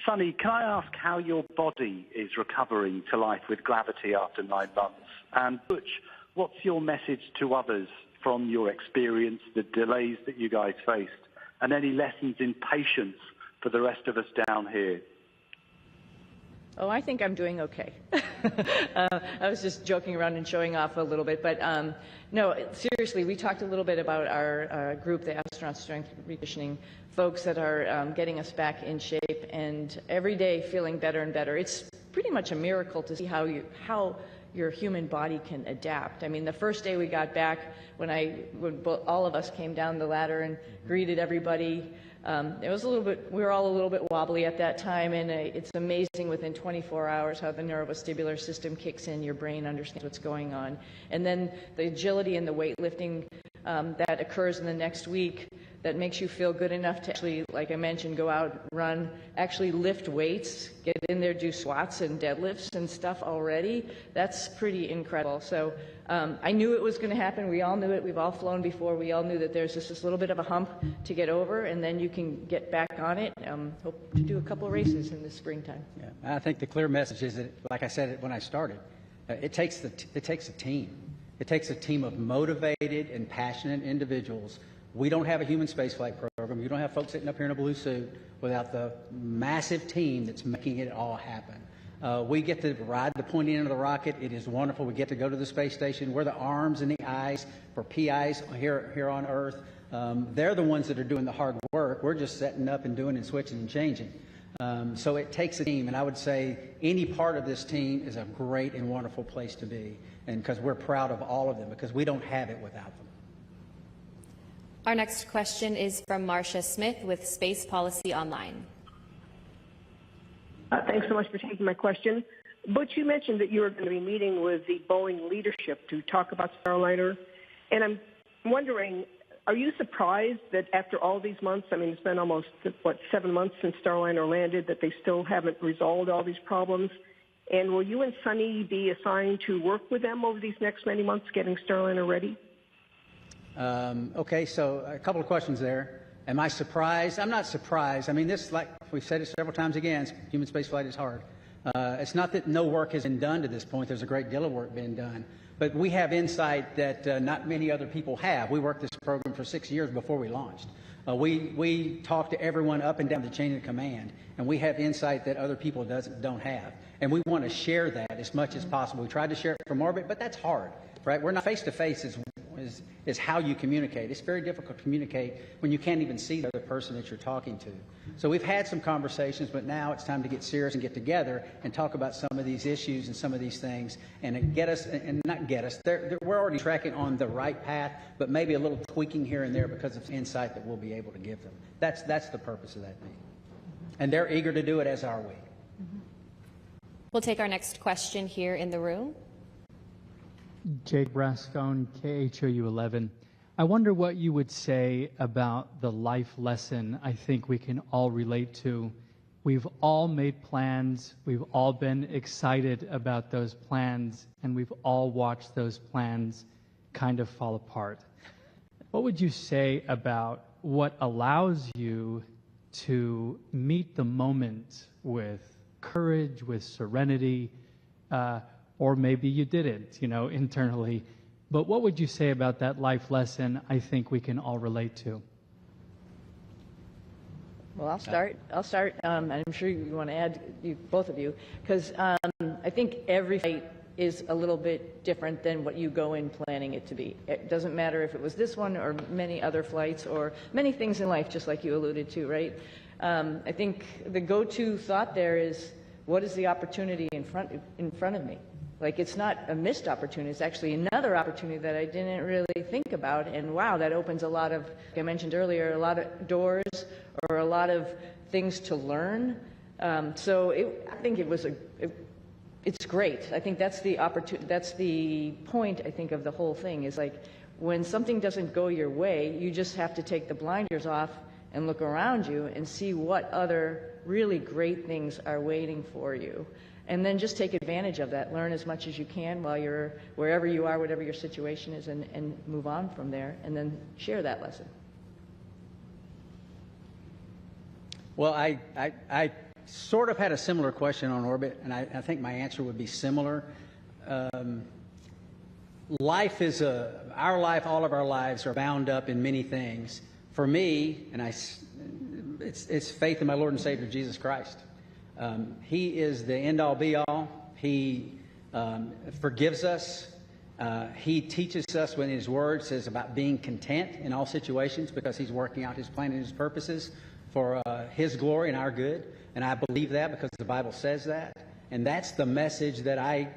Sonny, can I ask how your body is recovering to life with gravity after 9 months? And Butch, what's your message to others from your experience, the delays that you guys faced, and any lessons in patience for the rest of us down here? Oh, I think I'm doing okay. I was just joking around and showing off a little bit, but no, seriously, we talked a little bit about our group, the Astronaut Strength Reconditioning folks that are getting us back in shape, and every day feeling better and better. It's pretty much a miracle to see how your human body can adapt. I mean, the first day we got back, when all of us came down the ladder and greeted everybody, it was we were all a little bit wobbly at that time, and it's amazing within 24 hours how the neurovestibular system kicks in, your brain understands what's going on. And then the agility and the weightlifting that occurs in the next week that makes you feel good enough to actually, like I mentioned, go out, run, actually lift weights, get in there, do squats and deadlifts and stuff already, that's pretty incredible. So I knew it was going to happen. We all knew it. We've all flown before. We all knew that there's just this little bit of a hump to get over, and then you can get back on it. Hope to do a couple of races in the springtime. Yeah, I think the clear message is that, like I said when I started, it takes a team. It takes a team of motivated and passionate individuals. We don't have a human spaceflight program. You don't have folks sitting up here in a blue suit without the massive team that's making it all happen. We get to ride the pointy end of the rocket. It is wonderful. We get to go to the space station. We're the arms and the eyes for PIs here on Earth. They're the ones that are doing the hard work. We're just setting up and doing and switching and changing. So it takes a team, and I would say any part of this team is a great and wonderful place to be, and because we're proud of all of them, because we don't have it without them. Our next question is from Marcia Smith with Space Policy Online. Thanks so much for taking my question. Butch, you mentioned that you were going to be meeting with the Boeing leadership to talk about Starliner, and I'm wondering, are you surprised that after all these months, I mean, it's been almost, 7 months since Starliner landed, that they still haven't resolved all these problems? And will you and Sunny be assigned to work with them over these next many months getting Starliner ready? Okay, so a couple of questions there. Am I surprised? I'm not surprised. I mean, this, like we've said it several times again, human spaceflight is hard. It's not that no work has been done to this point. There's a great deal of work being done. But we have insight that not many other people have. We worked this program for 6 years before we launched. We talk to everyone up and down the chain of command, and we have insight that other people don't have. And we want to share that as much as possible. We tried to share it from orbit, but that's hard, right? We're not face-to-face is how you communicate. It's very difficult to communicate when you can't even see the other person that you're talking to. So we've had some conversations, but now it's time to get serious and get together and talk about some of these issues and some of these things and get us, and not get us, we're already tracking on the right path, but maybe a little tweaking here and there because of insight that we'll be able to give them. That's the purpose of that meeting. And they're eager to do it, as are we. We'll take our next question here in the room. Jake Rascone, KHOU 11. I wonder what you would say about the life lesson I think we can all relate to. We've all made plans, we've all been excited about those plans, and we've all watched those plans kind of fall apart. What would you say about what allows you to meet the moment with courage, with serenity, or maybe you didn't, internally. But what would you say about that life lesson I think we can all relate to? Well, I'll start. And I'm sure you want to add, both of you, because I think every flight is a little bit different than what you go in planning it to be. It doesn't matter if it was this one or many other flights or many things in life, just like you alluded to, right? I think the go-to thought there is, what is the opportunity in front of me? Like, it's not a missed opportunity. It's actually another opportunity that I didn't really think about. And wow, that opens a lot of, like I mentioned earlier, a lot of doors or a lot of things to learn. So I think it's great. I think that's the opportunity. That's the point, I think, of the whole thing is like when something doesn't go your way, you just have to take the blinders off and look around you and see what other really great things are waiting for you. And then just take advantage of that. Learn as much as you can while you're wherever you are, whatever your situation is, and move on from there, and then share that lesson. Well, I sort of had a similar question on orbit, and I think my answer would be similar. Life is our life, all of our lives are bound up in many things. For me, and it's faith in my Lord and Savior, Jesus Christ. He is the end-all, be-all. He forgives us. He teaches us when His Word says about being content in all situations because He's working out His plan and His purposes for His glory and our good. And I believe that because the Bible says that. And that's the message that I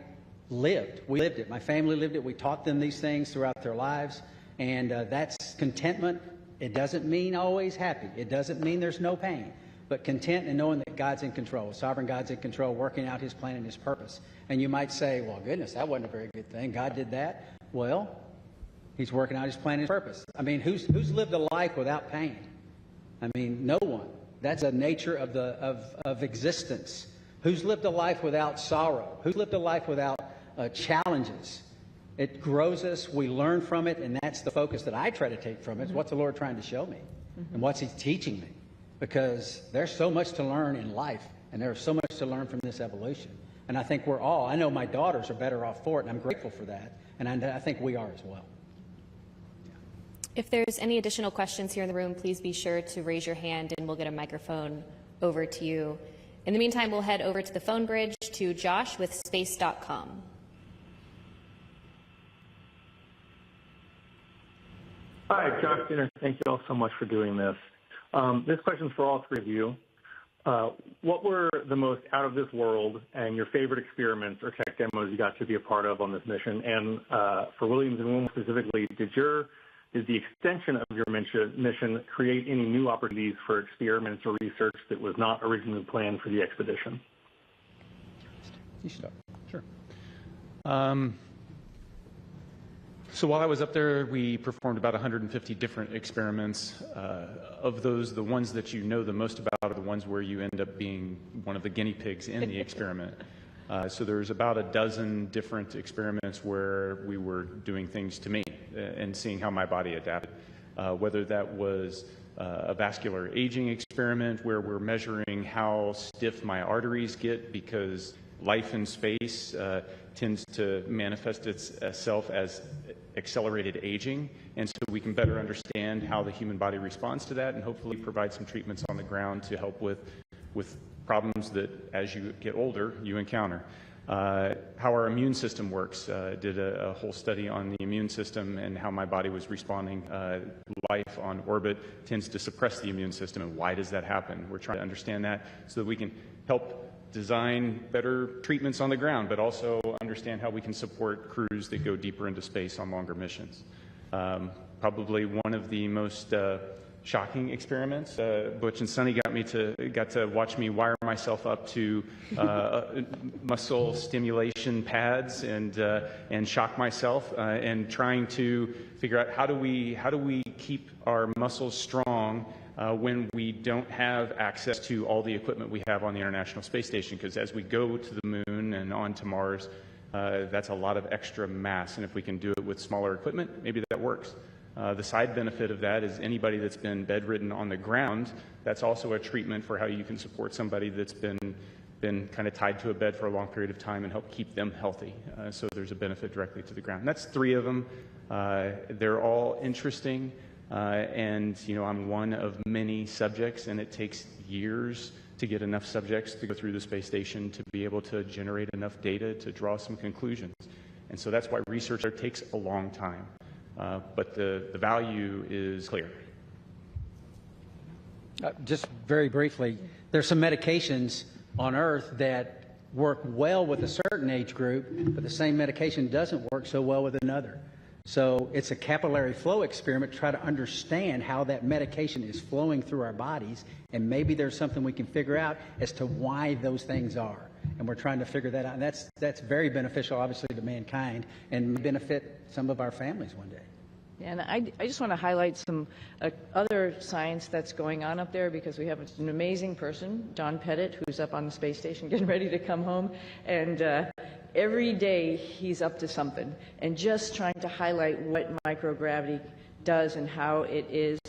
lived. We lived it. My family lived it. We taught them these things throughout their lives. And that's contentment. It doesn't mean always happy. It doesn't mean there's no pain. But content and knowing that God's in control, sovereign God's in control, working out His plan and His purpose. And you might say, well, goodness, that wasn't a very good thing. God did that. Well, He's working out his plan and purpose. I mean, who's lived a life without pain? I mean, no one. That's the nature of existence. Who's lived a life without sorrow? Who's lived a life without challenges? It grows us. We learn from it, and that's the focus that I try to take from it. Is what's the Lord trying to show me, and what's He teaching me? Because there's so much to learn in life, and there's so much to learn from this evolution. And I think we're all. I know my daughters are better off for it, and I'm grateful for that. And I think we are as well. If there's any additional questions here in the room, please be sure to raise your hand and we'll get a microphone over to you. In the meantime, we'll head over to the phone bridge to Josh with space.com. Hi, Josh Dinner. Thank you all so much for doing this. This question's for all three of you. What were the most out of this world and your favorite experiments or tech demos you got to be a part of on this mission? And for Williams and Wilma specifically, did the extension of your mission create any new opportunities for experiments or research that was not originally planned for the expedition? You start. Sure. So while I was up there, we performed about 150 different experiments. Of those, the ones that you know the most about are the ones where you end up being one of the guinea pigs in the experiment. So there's about a dozen different experiments where we were doing things to me and seeing how my body adapted. Whether that was a vascular aging experiment where we're measuring how stiff my arteries get because life in space tends to manifest itself as accelerated aging, and so we can better understand how the human body responds to that and hopefully provide some treatments on the ground to help with problems that as you get older you encounter. How our immune system works. Did a whole study on the immune system and how my body was responding. Life on orbit tends to suppress the immune system, and why does that happen? We're trying to understand that so that we can help design better treatments on the ground, but also understand how we can support crews that go deeper into space on longer missions. Probably one of the most shocking experiments. Butch and Sonny got to watch me wire myself up to muscle stimulation pads and shock myself and trying to figure out how do we keep our muscles strong when we don't have access to all the equipment we have on the International Space Station, because as we go to the moon and on to Mars, that's a lot of extra mass, and if we can do it with smaller equipment, maybe that works. The side benefit of that is anybody that's been bedridden on the ground, that's also a treatment for how you can support somebody that's been kind of tied to a bed for a long period of time and help keep them healthy. So there's a benefit directly to the ground. And that's three of them. They're all interesting. And, I'm one of many subjects, and it takes years to get enough subjects to go through the space station to be able to generate enough data to draw some conclusions. And so that's why research there takes a long time. But the value is clear. Just very briefly, there's some medications on Earth that work well with a certain age group, but the same medication doesn't work so well with another. So it's a capillary flow experiment to try to understand how that medication is flowing through our bodies, and maybe there's something we can figure out as to why those things are. And we're trying to figure that out. And that's very beneficial, obviously, to mankind and benefit some of our families one day. And I just want to highlight some other science that's going on up there, because we have an amazing person, Don Pettit, who's up on the space station getting ready to come home. And every day he's up to something and just trying to highlight what microgravity does and how it is,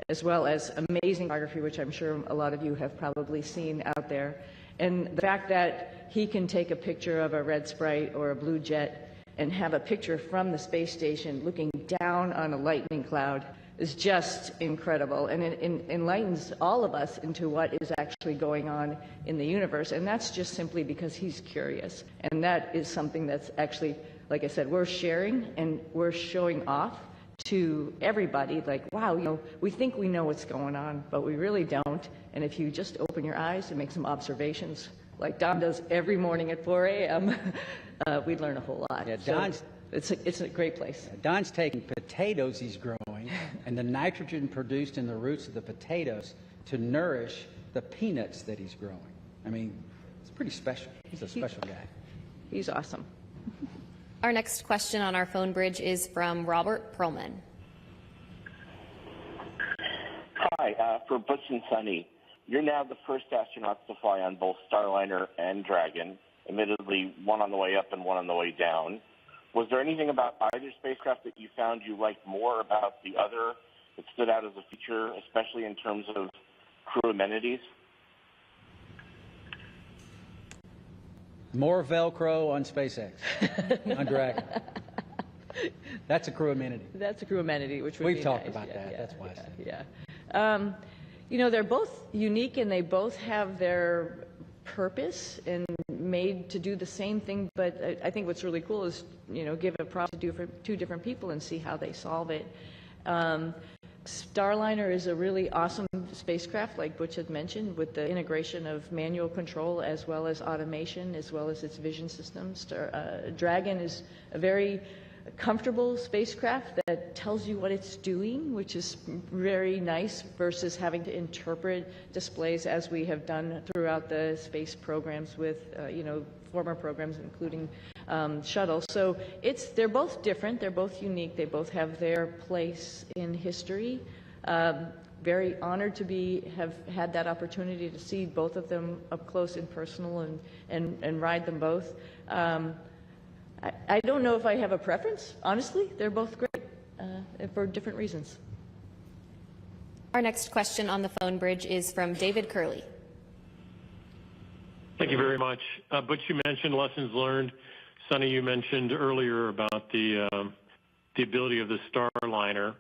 as well as amazing photography, which I'm sure a lot of you have probably seen out there. And the fact that he can take a picture of a red sprite or a blue jet and have a picture from the space station looking down on a lightning cloud is just incredible, and it enlightens all of us into what is actually going on in the universe. And that's just simply because he's curious, and that is something that's actually, like I said, we're sharing and we're showing off to everybody, like, wow, we think we know what's going on, but we really don't. And if you just open your eyes and make some observations, like Don does every morning at 4 a.m., we'd learn a whole lot. Yeah, it's a great place. Don's taking potatoes he's growing and the nitrogen produced in the roots of the potatoes to nourish the peanuts that he's growing. I mean, it's pretty special. He's a special guy. He's awesome. Our next question on our phone bridge is from Robert Perlman. Hi, for Butch and Sunny. You're now the first astronauts to fly on both Starliner and Dragon, admittedly one on the way up and one on the way down. Was there anything about either spacecraft that you found you liked more about the other that stood out as a feature, especially in terms of crew amenities? More Velcro on SpaceX, on Dragon. That's a crew amenity. That's a crew amenity, which would We've be talked nice. about Yeah, that. yeah, That's why I said it. yeah. You know, they're both unique and they both have their purpose and made to do the same thing. But I think what's really cool is, you know, give a prop to do for two different people and see how they solve it. Starliner is a really awesome spacecraft, like Butch had mentioned, with the integration of manual control as well as automation, as well as its vision systems. Dragon is a very comfortable spacecraft that tells you what it's doing, which is very nice versus having to interpret displays as we have done throughout the space programs with, you know, former programs, including shuttle. So they're both different, they're both unique, they both have their place in history. Very honored to have had that opportunity to see both of them up close and personal and ride them both. I don't know if I have a preference, honestly. They're both great for different reasons. Our next question on the phone bridge is from David Curley. Thank you very much. Butch, you mentioned lessons learned. Sonny, you mentioned earlier about the ability of the Starliner.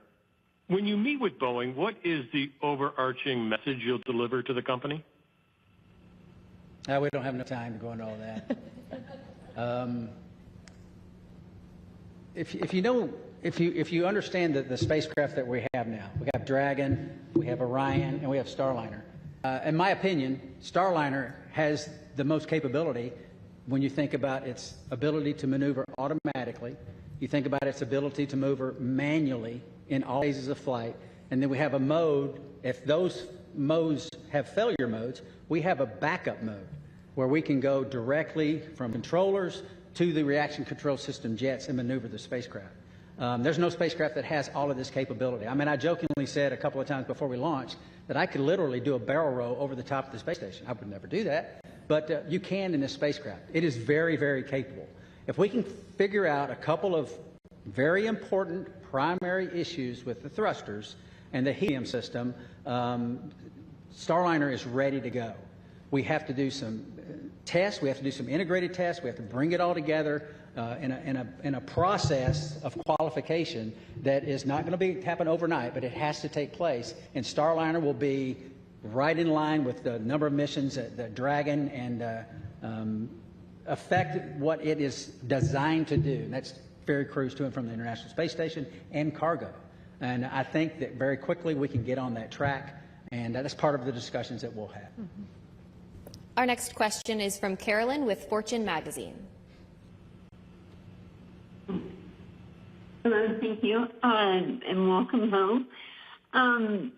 When you meet with Boeing, what is the overarching message you'll deliver to the company? We don't have enough time to go into all that. If you understand the spacecraft that we have now, we have Dragon, we have Orion, and we have Starliner. In my opinion, Starliner has the most capability when you think about its ability to maneuver automatically, you think about its ability to maneuver manually in all phases of flight, and then we have a mode, if those modes have failure modes, we have a backup mode where we can go directly from controllers to the reaction control system jets and maneuver the spacecraft. There's no spacecraft that has all of this capability. I mean, I jokingly said a couple of times before we launched that I could literally do a barrel roll over the top of the space station. I would never do that, but you can in this spacecraft. It is very, very capable. If we can figure out a couple of very important primary issues with the thrusters and the helium system, Starliner is ready to go. We have to do some tests. We have to do some integrated tests. We have to bring it all together in a process of qualification that is not going to happen overnight, but it has to take place. And Starliner will be right in line with the number of missions that Dragon and affect what it is designed to do. And that's ferry crews to and from the International Space Station and cargo. And I think that very quickly we can get on that track, and that's part of the discussions that we'll have. Mm-hmm. Our next question is from Carolyn with Fortune Magazine. Hello, thank you, and welcome home. Can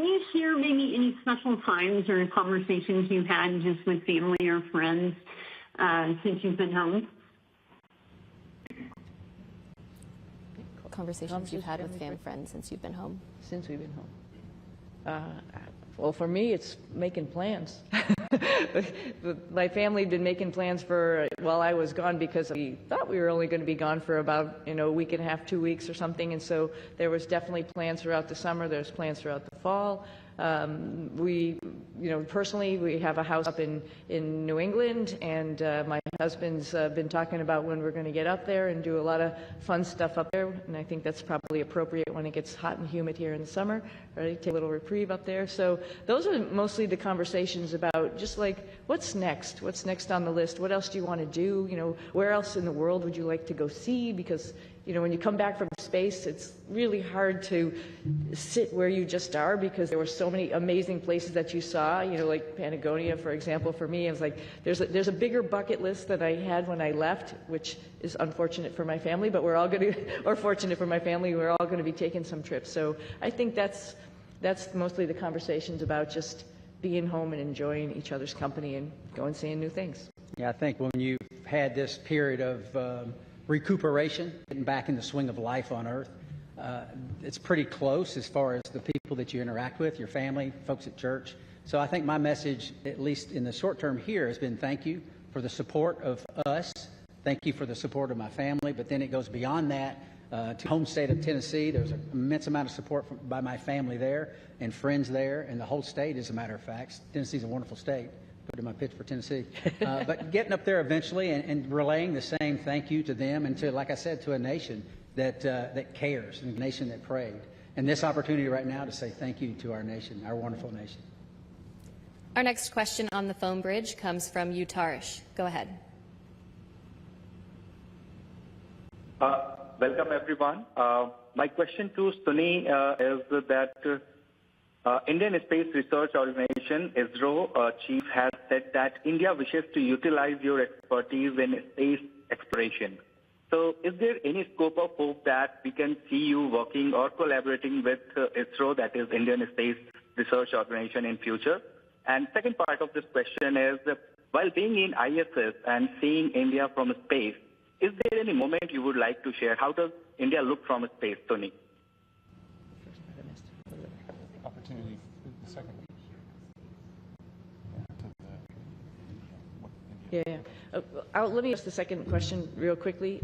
you share maybe any special times or conversations you've had just with family or friends since you've been home? Conversations you've had with family friends since you've been home? Since we've been home. Well, for me, it's making plans. My family had been making plans while I was gone because we thought we were only going to be gone for about, a week and a half, 2 weeks or something. And so there was definitely plans throughout the summer. There's plans throughout the fall. Personally, we have a house up in New England, and my husband's been talking about when we're going to get up there and do a lot of fun stuff up there. And I think that's probably appropriate when it gets hot and humid here in the summer, right? Take a little reprieve up there. So those are mostly the conversations about just like, what's next? What's next on the list? What else do you want to do? Where else in the world would you like to go see? Because when you come back from space, it's really hard to sit where you just are because there were so many amazing places that you saw, like Patagonia, for example. For me, it was like, there's a bigger bucket list than I had when I left, which is unfortunate for my family, but we're all going to, or fortunate for my family, we're all going to be taking some trips. So I think that's mostly the conversations about just being home and enjoying each other's company and going seeing new things. Yeah, I think when you've had this period of recuperation, getting back in the swing of life on Earth. It's pretty close as far as the people that you interact with, your family, folks at church. So I think my message, at least in the short term here, has been thank you for the support of us. Thank you for the support of my family. But then it goes beyond that to home state of Tennessee. There's an immense amount of support by my family there and friends there and the whole state, as a matter of fact. Tennessee's a wonderful state. Put in my pitch for Tennessee. But getting up there eventually and relaying the same thank you to them and to, like I said, to a nation that cares, and a nation that prayed. And this opportunity right now to say thank you to our nation, our wonderful nation. Our next question on the phone bridge comes from Utarish. Go ahead. Welcome, everyone. My question to Sunny is that Indian Space Research Organization, ISRO chief, has said that India wishes to utilize your expertise in space exploration. So is there any scope of hope that we can see you working or collaborating with ISRO, that is Indian Space Research Organization, in future? And second part of this question is, while being in ISS and seeing India from space, is there any moment you would like to share? How does India look from space, Tony? Opportunity, the second. Yeah. Let me ask the second question real quickly.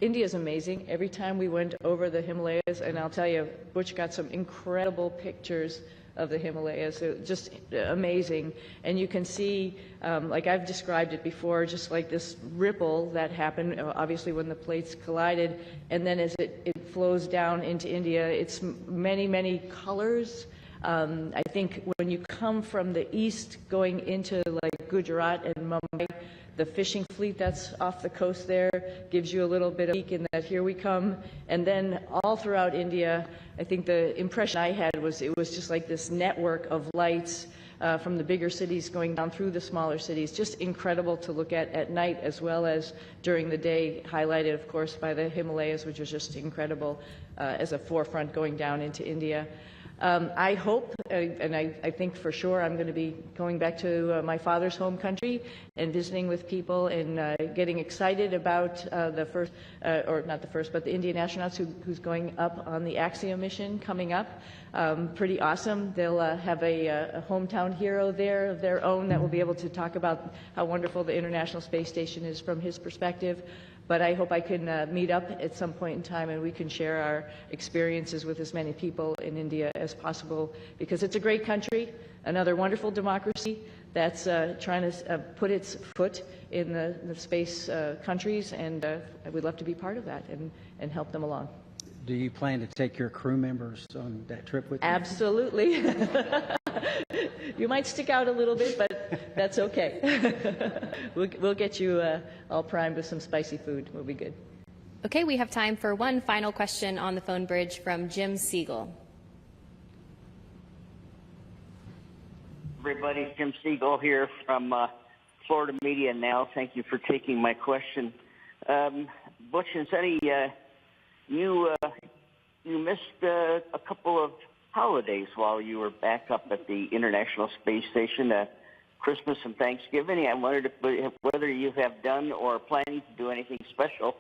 India is amazing. Every time we went over the Himalayas, and I'll tell you, Butch got some incredible pictures of the Himalayas. They're just amazing. And you can see, like I've described it before, just like this ripple that happened, obviously, when the plates collided. And then as it flows down into India, it's many, many colors. I think when you come from the east going into like Gujarat and Mumbai, the fishing fleet that's off the coast there gives you a little bit of a peek in that here we come. And then all throughout India, I think the impression I had was it was just like this network of lights from the bigger cities going down through the smaller cities. Just incredible to look at night as well as during the day, highlighted, of course, by the Himalayas, which was just incredible as a forefront going down into India. I hope, and I think for sure, I'm going to be going back to my father's home country and visiting with people and getting excited about the first, or not the first, but the Indian astronauts who's going up on the Axiom mission coming up. Pretty awesome. They'll have a hometown hero there of their own that will be able to talk about how wonderful the International Space Station is from his perspective. But I hope I can meet up at some point in time and we can share our experiences with as many people in India as possible, because it's a great country, another wonderful democracy that's trying to put its foot in the space countries, and we'd love to be part of that and help them along. Do you plan to take your crew members on that trip with you? Absolutely. You might stick out a little bit, but that's okay. We'll get you all primed with some spicy food. We'll be good. Okay, we have time for one final question on the phone bridge from Jim Siegel. Everybody, Jim Siegel here from Florida Media Now. Thank you for taking my question. Butch and Sunny, you missed a couple of holidays while you were back up at the International Space Station, Christmas and Thanksgiving. I wondered whether you have done or are planning to do anything special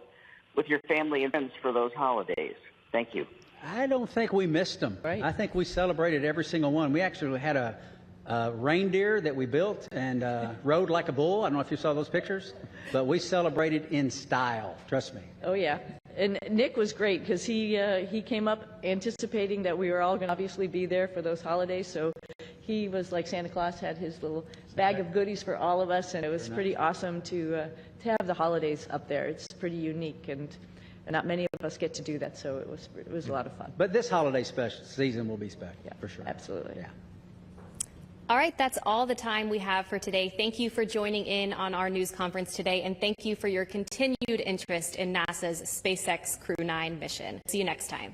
with your family and friends for those holidays. Thank you. I don't think we missed them. Right. I think we celebrated every single one. We actually had a reindeer that we built and rode like a bull. I don't know if you saw those pictures, but we celebrated in style. Trust me. Oh, yeah. And Nick was great because he came up anticipating that we were all going to obviously be there for those holidays. So he was like Santa Claus, had his little bag of goodies for all of us, and it was pretty awesome to have the holidays up there. It's pretty unique, and not many of us get to do that, so it was a lot of fun. But this holiday season will be special, yeah, for sure. Absolutely. Yeah. All right, that's all the time we have for today. Thank you for joining in on our news conference today, and thank you for your continued interest in NASA's SpaceX Crew 9 mission. See you next time.